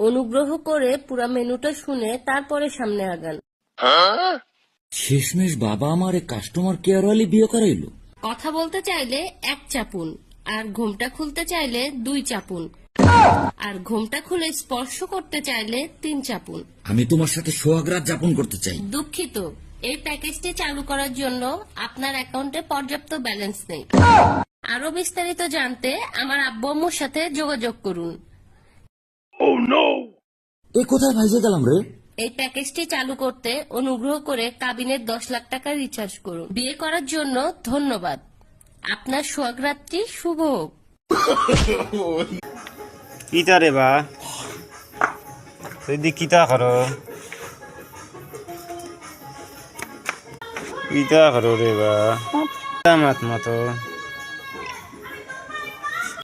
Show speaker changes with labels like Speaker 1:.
Speaker 1: অনুগ্রহ করে পুরো মেনুটা শুনে তারপরে সামনে আগান।
Speaker 2: শেষমেশ বাবা আমার কাস্টমার কেয়ার ওয়ালি বিয়ে করাইলো।
Speaker 1: কথা বলতে চাইলে 1 চাপুন, আর ঘোমটা খুলতে চাইলে 2 চাপুন, আর ঘোমটা খুলে স্পর্শ করতে চাইলে 3 চাপুন।
Speaker 2: আমি তোমার সাথে সোহাগ রাত যাপন করতে চাই।
Speaker 1: দুঃখিত, এই প্যাকেজটি চালু করার জন্য আপনার অ্যাকাউন্টে পর্যাপ্ত ব্যালেন্স নেই। আরো বিস্তারিত জানতে আমার আব্বু আম্মুর সাথে যোগাযোগ করুন।
Speaker 2: এ কোথায় ভাইজে গেলাম রে?
Speaker 1: এই প্যাকেজটি চালু করতে অনুগ্রহ করে কাবিনের 10 লাখ টাকা রিচার্জ করুন। বিয়ে করার জন্য ধন্যবাদ। আপনার সোহাগরাত্রি শুভ হোক।
Speaker 3: কিতা রে বা তুই কিতা করো কিতা করো রে বা মাত মতো